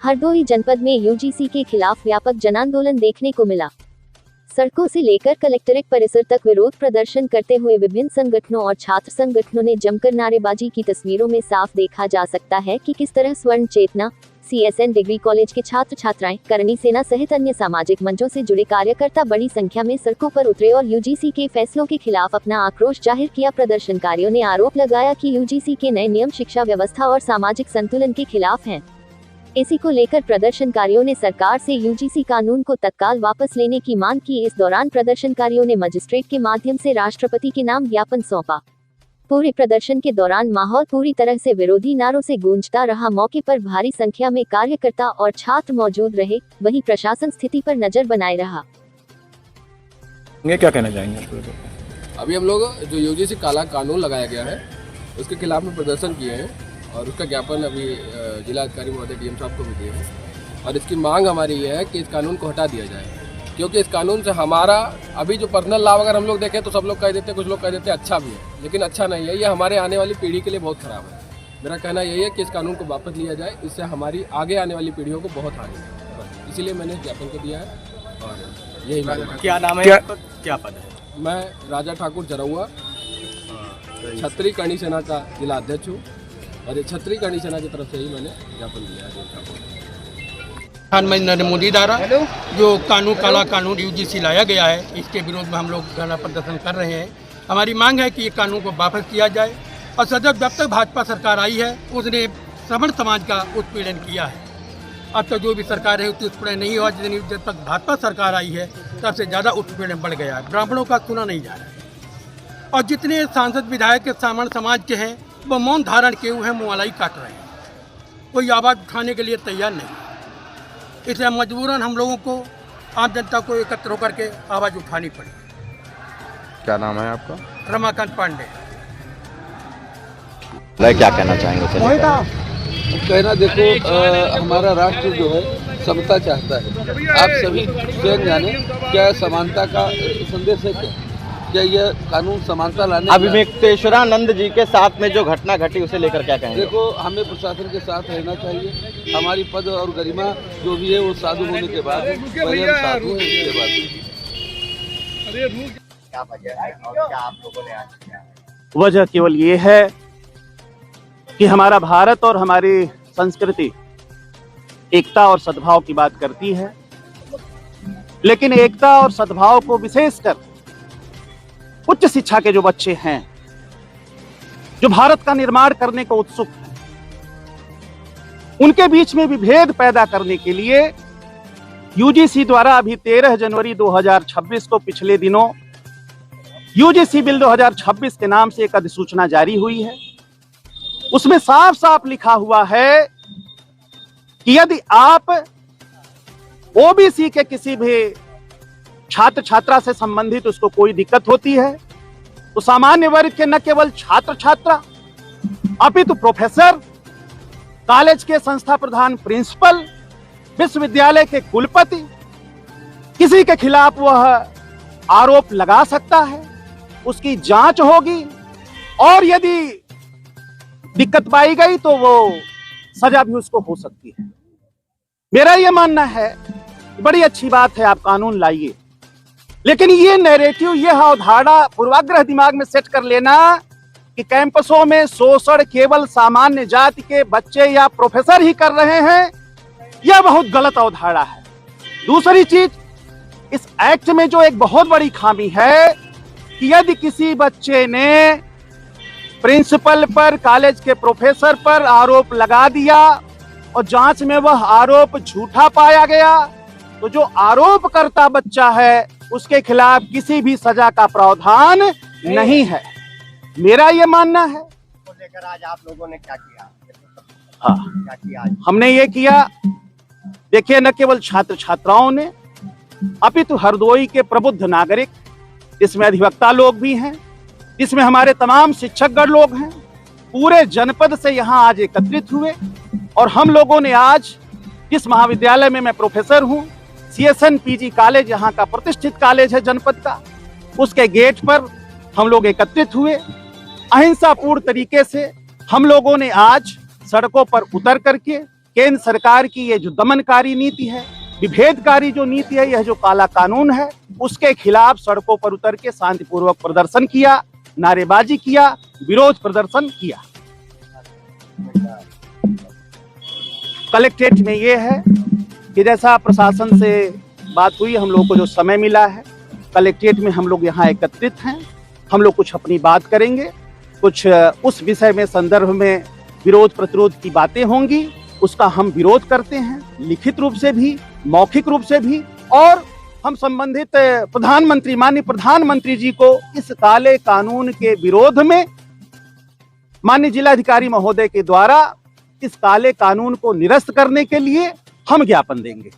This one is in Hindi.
हरदोई जनपद में यूजीसी के खिलाफ व्यापक जनांदोलन देखने को मिला। सड़कों से लेकर कलेक्ट्रेट परिसर तक विरोध प्रदर्शन करते हुए विभिन्न संगठनों और छात्र संगठनों ने जमकर नारेबाजी की। तस्वीरों में साफ देखा जा सकता है कि किस तरह स्वर्ण चेतना, CSN डिग्री कॉलेज के छात्र छात्राएं, करणी सेना सहित अन्य सामाजिक मंचों से जुड़े कार्यकर्ता बड़ी संख्या में सड़कों पर उतरे और यूजीसी के फैसलों के खिलाफ अपना आक्रोश जाहिर किया। प्रदर्शनकारियों ने आरोप लगाया कि यूजीसी के नए नियम शिक्षा व्यवस्था और सामाजिक संतुलन के खिलाफ हैं। इसी को लेकर प्रदर्शनकारियों ने सरकार से यूजीसी कानून को तत्काल वापस लेने की मांग की। इस दौरान प्रदर्शनकारियों ने मजिस्ट्रेट के माध्यम से राष्ट्रपति के नाम ज्ञापन सौंपा। पूरे प्रदर्शन के दौरान माहौल पूरी तरह से विरोधी नारों से गूंजता रहा। मौके पर भारी संख्या में कार्यकर्ता और छात्र मौजूद रहे, वहीं प्रशासन स्थिति पर नजर बनाए रहा। ये क्या कहना चाहेंगे? अभी हम लोग जो यूजीसी काला कानून लगाया गया है उसके खिलाफ में प्रदर्शन किए हैं और उसका ज्ञापन अभी जिला अधिकारी महोदय DM साहब को भी दिए हैं। और इसकी मांग हमारी ये है कि इस कानून को हटा दिया जाए, क्योंकि इस कानून से हमारा अभी जो पर्सनल लॉ अगर हम लोग देखें तो सब लोग कह देते हैं, कुछ लोग कह देते हैं अच्छा भी है, लेकिन अच्छा नहीं है। ये हमारे आने वाली पीढ़ी के लिए बहुत ख़राब है। मेरा कहना यही है कि इस कानून को वापस लिया जाए, इससे हमारी आगे आने वाली पीढ़ियों को बहुत हानि है। इसीलिए मैंने ज्ञापन को दिया है और यही मेरा। क्या नाम है? क्या पद है? मैं राजा ठाकुर जरौआ, छत्री करणी सेना का जिला अध्यक्ष हूँ और ये छत्री करणी सेना की तरफ से ही मैंने ज्ञापन दिया है। प्रधानमंत्री नरेंद्र मोदी द्वारा जो काला कानून यूजीसी लाया गया है, इसके विरोध में हम लोग धरना प्रदर्शन कर रहे हैं। हमारी मांग है कि ये कानून को वापस किया जाए और सदैव जब तक भाजपा सरकार आई है उसने श्रमण समाज का उत्पीड़न किया है। अब तक जो भी सरकार है उतनी उत्पीड़न नहीं हुआ, जितनी जब तक भाजपा सरकार आई है तब से ज़्यादा उत्पीड़न बढ़ गया है। ब्राह्मणों का सुना नहीं जा रहा है और जितने सांसद विधायक के श्रमण समाज के हैं वो मौन धारण किए हुए हैं, मुँहलाई काट रहे हैं, कोई आवाज़ उठाने के लिए तैयार नहीं। इसलिए मजबूरन हम लोगों को, आम जनता को एकत्र होकर के आवाज़ उठानी पड़ी। क्या नाम है आपका? रमाकांत पांडे। क्या कहना चाहेंगे? कहना देखो, हमारा राष्ट्र जो है समता चाहता है। आप सभी स्वयं जाने क्या समानता का संदेश है, क्या यह कानून समानता लाने? अभिषेकानंद जी के साथ में जो घटना घटी उसे लेकर क्या कहेंगे? देखो, हमें प्रशासन के साथ रहना चाहिए। हमारी पद और गरिमा जो भी है वो साधु होने के बाद, पहले हम साधु हैं, उसके बाद। क्या वजह है और क्या आप लोगों ने आज किया? वजह केवल ये है कि हमारा भारत और हमारी संस्कृति एकता और सद्भाव की बात करती है, लेकिन एकता और सद्भाव को विशेषकर उच्च शिक्षा के जो बच्चे हैं, जो भारत का निर्माण करने को उत्सुक हैं, उनके बीच में विभेद पैदा करने के लिए यूजीसी द्वारा अभी 13 जनवरी 2026 को पिछले दिनों यूजीसी बिल 2026 के नाम से एक अधिसूचना जारी हुई है। उसमें साफ साफ लिखा हुआ है कि यदि आप ओबीसी के किसी भी छात्र छात्रा से संबंधित उसको कोई दिक्कत होती है तो सामान्य वर्ग के न केवल छात्र छात्रा अपितु प्रोफेसर, कॉलेज के संस्था प्रधान, प्रिंसिपल, विश्वविद्यालय के कुलपति, किसी के खिलाफ वह आरोप लगा सकता है, उसकी जांच होगी और यदि दिक्कत पाई गई तो वो सजा भी उसको हो सकती है। मेरा यह मानना है, बड़ी अच्छी बात है आप कानून लाइए, लेकिन ये नैरेटिव, ये अवधारणा पूर्वाग्रह दिमाग में सेट कर लेना कि कैंपसों में शोषण केवल सामान्य जाति के बच्चे या प्रोफेसर ही कर रहे हैं, यह बहुत गलत अवधारणा है। दूसरी चीज, इस एक्ट में जो एक बहुत बड़ी खामी है कि यदि किसी बच्चे ने प्रिंसिपल पर, कॉलेज के प्रोफेसर पर आरोप लगा दिया और जांच में वह आरोप झूठा पाया गया तो जो आरोप करता बच्चा है उसके खिलाफ किसी भी सजा का प्रावधान नहीं है। मेरा ये मानना है। तो लेकर आज आप लोगों ने क्या किया? हाँ, क्या किया आज? हमने ये किया, देखिए, न केवल छात्र छात्राओं ने अपितु हरदोई के प्रबुद्ध नागरिक, इसमें अधिवक्ता लोग भी हैं, इसमें हमारे तमाम शिक्षकगण लोग हैं, पूरे जनपद से यहाँ आज एकत्रित हुए और हम लोगों ने आज जिस महाविद्यालय में मैं प्रोफेसर हूँ, CSN PG कॉलेज, यहाँ का प्रतिष्ठित कॉलेज है जनपद का, उसके गेट पर हम लोग एकत्रित हुए। अहिंसापूर्ण तरीके से हम लोगों ने आज सड़कों पर उतर करके केंद्र सरकार की ये जो दमनकारी नीति है, विभेदकारी जो नीति है, यह जो काला कानून है, उसके खिलाफ सड़कों पर उतर के शांतिपूर्वक प्रदर्शन किया, नारेबाजी किया, विरोध प्रदर्शन किया। कलेक्ट्रेट में ये है कि जैसा प्रशासन से बात हुई, हम लोग को जो समय मिला है, कलेक्ट्रेट में हम लोग यहाँ एकत्रित हैं। हम लोग कुछ अपनी बात करेंगे, कुछ उस विषय में संदर्भ में विरोध प्रतिरोध की बातें होंगी, उसका हम विरोध करते हैं, लिखित रूप से भी, मौखिक रूप से भी। और हम संबंधित माननीय प्रधानमंत्री जी को इस काले कानून के विरोध में माननीय जिलाधिकारी महोदय के द्वारा इस काले कानून को निरस्त करने के लिए हम ज्ञापन देंगे।